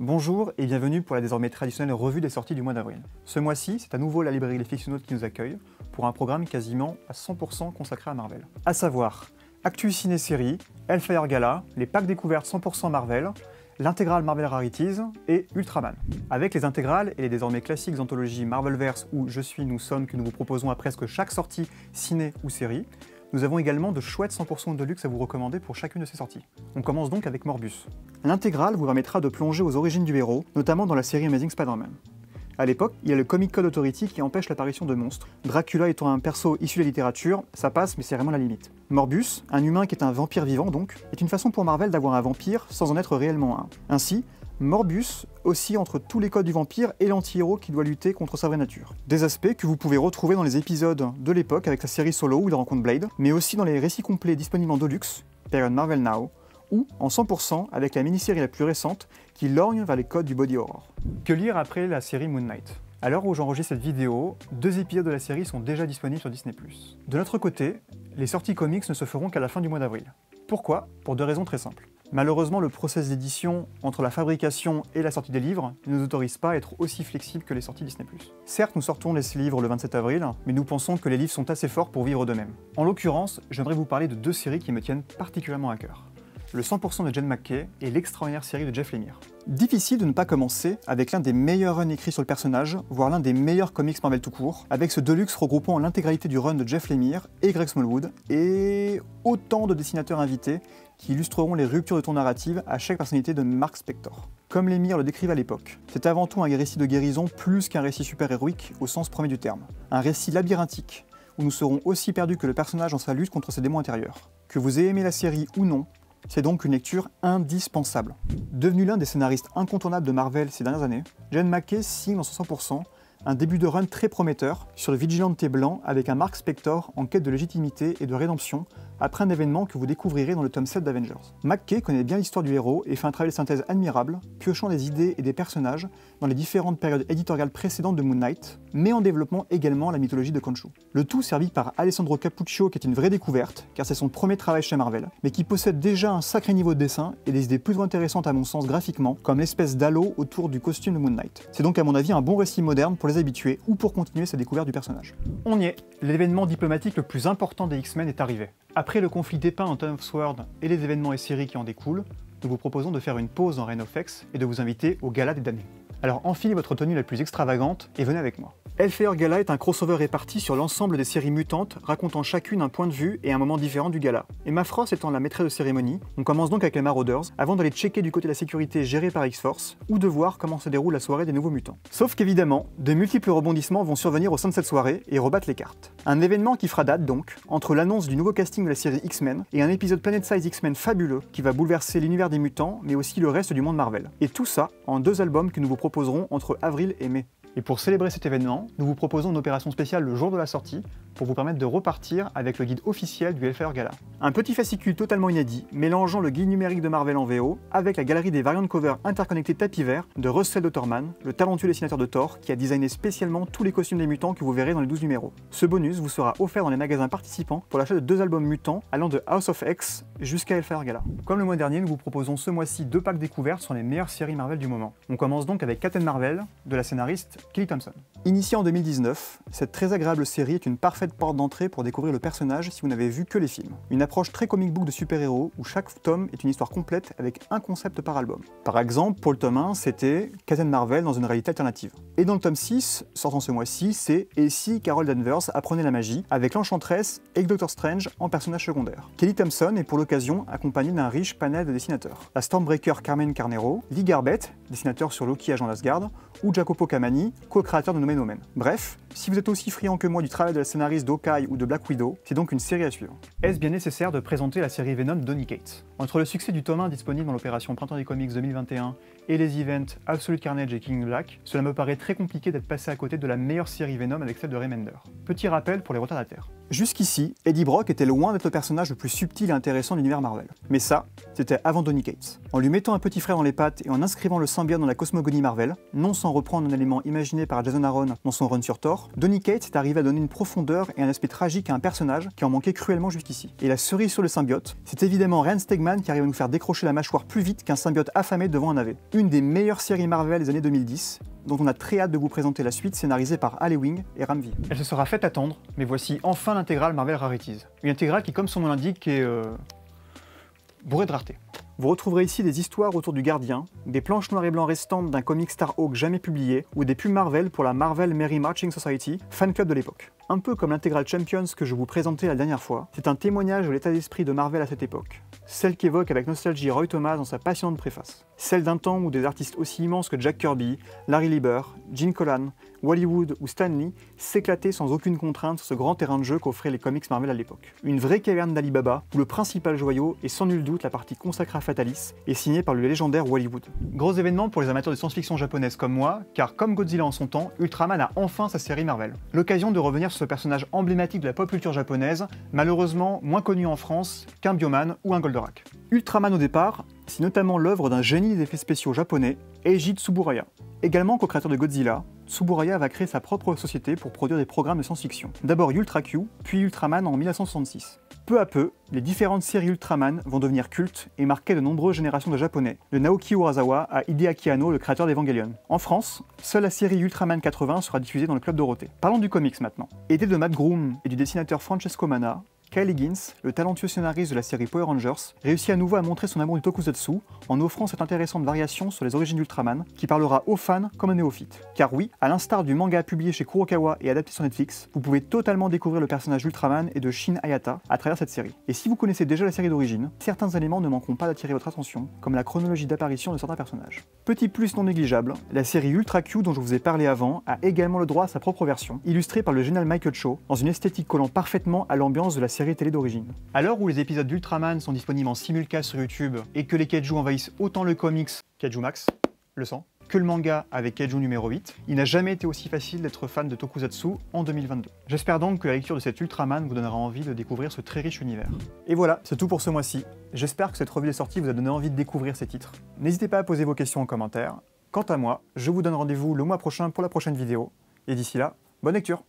Bonjour et bienvenue pour la désormais traditionnelle revue des sorties du mois d'avril. Ce mois-ci, c'est à nouveau la librairie Les Fictionnautes qui nous accueille pour un programme quasiment à 100% consacré à Marvel. À savoir, Actu Ciné-Série, Hellfire Gala, les packs découvertes 100% Marvel, l'intégrale Marvel Rarities et Ultraman. Avec les intégrales et les désormais classiques anthologies Marvelverse ou Je suis, nous sommes que nous vous proposons à presque chaque sortie ciné ou série, nous avons également de chouettes 100% de luxe à vous recommander pour chacune de ces sorties. On commence donc avec Morbus. L'intégrale vous permettra de plonger aux origines du héros, notamment dans la série Amazing Spider-Man. A l'époque, il y a le Comic Code Authority qui empêche l'apparition de monstres. Dracula étant un perso issu de la littérature, ça passe mais c'est vraiment la limite. Morbus, un humain qui est un vampire vivant donc, est une façon pour Marvel d'avoir un vampire sans en être réellement un. Ainsi, Morbus oscille entre tous les codes du vampire et l'anti-héros qui doit lutter contre sa vraie nature. Des aspects que vous pouvez retrouver dans les épisodes de l'époque avec sa série solo ou la rencontre Blade, mais aussi dans les récits complets disponibles en Deluxe, période Marvel Now, ou en 100% avec la mini-série la plus récente qui lorgne vers les codes du body horror. Que lire après la série Moon Knight ? À l'heure où j'enregistre cette vidéo, 2 épisodes de la série sont déjà disponibles sur Disney+. De notre côté, les sorties comics ne se feront qu'à la fin du mois d'avril. Pourquoi ? Pour 2 raisons très simples. Malheureusement, le process d'édition entre la fabrication et la sortie des livres ne nous autorise pas à être aussi flexible que les sorties Disney+. Certes, nous sortons les livres le 27 avril, mais nous pensons que les livres sont assez forts pour vivre d'eux-mêmes. En l'occurrence, j'aimerais vous parler de 2 séries qui me tiennent particulièrement à cœur. Le 100% de Jen McKay et l'extraordinaire série de Jeff Lemire. Difficile de ne pas commencer avec l'un des meilleurs runs écrits sur le personnage, voire l'un des meilleurs comics Marvel tout court, avec ce Deluxe regroupant l'intégralité du run de Jeff Lemire et Greg Smallwood, et autant de dessinateurs invités qui illustreront les ruptures de ton narrative à chaque personnalité de Mark Spector. Comme Lemire le décrivait à l'époque, c'est avant tout un récit de guérison plus qu'un récit super-héroïque au sens premier du terme. Un récit labyrinthique, où nous serons aussi perdus que le personnage dans sa lutte contre ses démons intérieurs. Que vous ayez aimé la série ou non, c'est donc une lecture indispensable. Devenu l'un des scénaristes incontournables de Marvel ces dernières années, Jen McKay signe dans son 100% un début de run très prometteur sur le vigilante blanc avec un Mark Spector en quête de légitimité et de rédemption après un événement que vous découvrirez dans le tome 7 d'Avengers. McKay connaît bien l'histoire du héros et fait un travail de synthèse admirable, piochant des idées et des personnages dans les différentes périodes éditoriales précédentes de Moon Knight, mais en développant également la mythologie de Khonshu. Le tout servi par Alessandro Cappuccio qui est une vraie découverte, car c'est son premier travail chez Marvel, mais qui possède déjà un sacré niveau de dessin et des idées plutôt intéressantes à mon sens graphiquement, comme l'espèce d'halo autour du costume de Moon Knight. C'est donc à mon avis un bon récit moderne pour les habitués ou pour continuer sa découverte du personnage. On y est, l'événement diplomatique le plus important des X-Men est arrivé. Après le conflit dépeint en Time of Sword et les événements et séries qui en découlent, nous vous proposons de faire une pause dans Reign of X et de vous inviter au Gala des damnés. Alors enfilez votre tenue la plus extravagante et venez avec moi. Hellfire Gala est un crossover réparti sur l'ensemble des séries mutantes, racontant chacune un point de vue et un moment différent du gala. Emma Frost étant la maîtresse de cérémonie, on commence donc avec les Marauders, avant d'aller checker du côté de la sécurité gérée par X-Force, ou de voir comment se déroule la soirée des nouveaux mutants. Sauf qu'évidemment, de multiples rebondissements vont survenir au sein de cette soirée et rebattre les cartes. Un événement qui fera date donc, entre l'annonce du nouveau casting de la série X-Men et un épisode Planet Size X-Men fabuleux qui va bouleverser l'univers des mutants, mais aussi le reste du monde Marvel. Et tout ça en 2 albums que nous vous proposerons entre avril et mai. Et pour célébrer cet événement, nous vous proposons une opération spéciale le jour de la sortie pour vous permettre de repartir avec le guide officiel du Hellfire Gala. Un petit fascicule totalement inédit, mélangeant le guide numérique de Marvel en VO avec la galerie des variantes cover interconnectées tapis vert de Russell Dauterman, le talentueux dessinateur de Thor qui a designé spécialement tous les costumes des mutants que vous verrez dans les 12 numéros. Ce bonus vous sera offert dans les magasins participants pour l'achat de 2 albums mutants allant de House of X jusqu'à Hellfire Gala. Comme le mois dernier, nous vous proposons ce mois-ci 2 packs découvertes sur les meilleures séries Marvel du moment. On commence donc avec Captain Marvel de la scénariste Kelly Thompson. Initiée en 2019, cette très agréable série est une parfaite porte d'entrée pour découvrir le personnage si vous n'avez vu que les films. Une approche très comic book de super-héros où chaque tome est une histoire complète avec un concept par album. Par exemple, pour le tome 1, c'était Captain Marvel dans une réalité alternative. Et dans le tome 6, sortant ce mois-ci, c'est Et si Carol Danvers apprenait la magie avec l'Enchantress et Doctor Strange en personnage secondaire. Kelly Thompson est pour l'occasion accompagnée d'un riche panel de dessinateurs. La Stormbreaker Carmen Carnero, Lee Garbett, dessinateur sur Loki agent d'Asgard, ou Jacopo Camani, co-créateur de No Man No Man. Bref, si vous êtes aussi friand que moi du travail de la scénariste d'Hawkeye ou de Black Widow, c'est donc une série à suivre. Est-ce bien nécessaire de présenter la série Venom de Donny Cates? Entre le succès du tome 1 disponible dans l'opération Printemps des Comics 2021 et les events Absolute Carnage et King Black, cela me paraît très compliqué d'être passé à côté de la meilleure série Venom avec celle de Remender. Petit rappel pour les retardataires. Jusqu'ici, Eddie Brock était loin d'être le personnage le plus subtil et intéressant de l'univers Marvel. Mais ça, c'était avant Donny Cates. En lui mettant un petit frère dans les pattes et en inscrivant le symbiote dans la cosmogonie Marvel, non sans reprendre un élément imaginé par Jason Aaron dans son run sur Thor, Donny Cates est arrivé à donner une profondeur et un aspect tragique à un personnage qui en manquait cruellement jusqu'ici. Et la cerise sur le symbiote, c'est évidemment Ryan Stegman Ultraman qui arrive à nous faire décrocher la mâchoire plus vite qu'un symbiote affamé devant un navet. Une des meilleures séries Marvel des années 2010, dont on a très hâte de vous présenter la suite scénarisée par Ali Wing et Ramvi. Elle se sera faite attendre, mais voici enfin l'intégrale Marvel Rarities. Une intégrale qui, comme son nom l'indique, est bourrée de rareté. Vous retrouverez ici des histoires autour du Gardien, des planches noires et blancs restantes d'un comic Starhawk jamais publié, ou des pubs Marvel pour la Marvel Merry Marching Society, fan club de l'époque. Un peu comme l'intégrale Champions que je vous présentais la dernière fois, c'est un témoignage de l'état d'esprit de Marvel à cette époque. Celle qu'évoque avec nostalgie Roy Thomas dans sa passionnante préface. Celle d'un temps où des artistes aussi immenses que Jack Kirby, Larry Lieber, Gene Colan, Wally Wood ou Stan Lee s'éclataient sans aucune contrainte sur ce grand terrain de jeu qu'offraient les comics Marvel à l'époque. Une vraie caverne d'Ali Baba, où le principal joyau, et sans nul doute la partie consacrée à Fatalis, est signée par le légendaire Wally Wood. Gros événement pour les amateurs de science-fiction japonaise comme moi, car comme Godzilla en son temps, Ultraman a enfin sa série Marvel. L'occasion de revenir sur ce personnage emblématique de la pop culture japonaise, malheureusement moins connu en France qu'un Bioman ou un Goldorak. Ultraman au départ, c'est notamment l'œuvre d'un génie des effets spéciaux japonais, Eiji Tsuburaya. Également co-créateur de Godzilla, Tsuburaya va créer sa propre société pour produire des programmes de science-fiction. D'abord Ultra Q, puis Ultraman en 1966. Peu à peu, les différentes séries Ultraman vont devenir cultes et marquer de nombreuses générations de Japonais, de Naoki Urasawa à Hideaki Anno, le créateur d'Evangelion. En France, seule la série Ultraman 80 sera diffusée dans le Club Dorothée. Parlons du comics maintenant. Aidé de Matt Groom et du dessinateur Francesco Manna, Kyle Higgins, le talentueux scénariste de la série Power Rangers, réussit à nouveau à montrer son amour du tokusatsu en offrant cette intéressante variation sur les origines d'Ultraman qui parlera aux fans comme aux néophytes. Car oui, à l'instar du manga publié chez Kurokawa et adapté sur Netflix, vous pouvez totalement découvrir le personnage d'Ultraman et de Shin Hayata à travers cette série. Et si vous connaissez déjà la série d'origine, certains éléments ne manqueront pas d'attirer votre attention, comme la chronologie d'apparition de certains personnages. Petit plus non négligeable, la série Ultra Q dont je vous ai parlé avant a également le droit à sa propre version, illustrée par le génial Michael Cho, dans une esthétique collant parfaitement à l'ambiance de la série télé d'origine. À l'heure où les épisodes d'Ultraman sont disponibles en simulcast sur YouTube et que les kaiju envahissent autant le comics Kaiju Max, le sang, que le manga avec Kaiju numéro 8, il n'a jamais été aussi facile d'être fan de tokusatsu en 2022. J'espère donc que la lecture de cet Ultraman vous donnera envie de découvrir ce très riche univers. Et voilà, c'est tout pour ce mois-ci. J'espère que cette revue des sorties vous a donné envie de découvrir ces titres. N'hésitez pas à poser vos questions en commentaire. Quant à moi, je vous donne rendez-vous le mois prochain pour la prochaine vidéo. Et d'ici là, bonne lecture!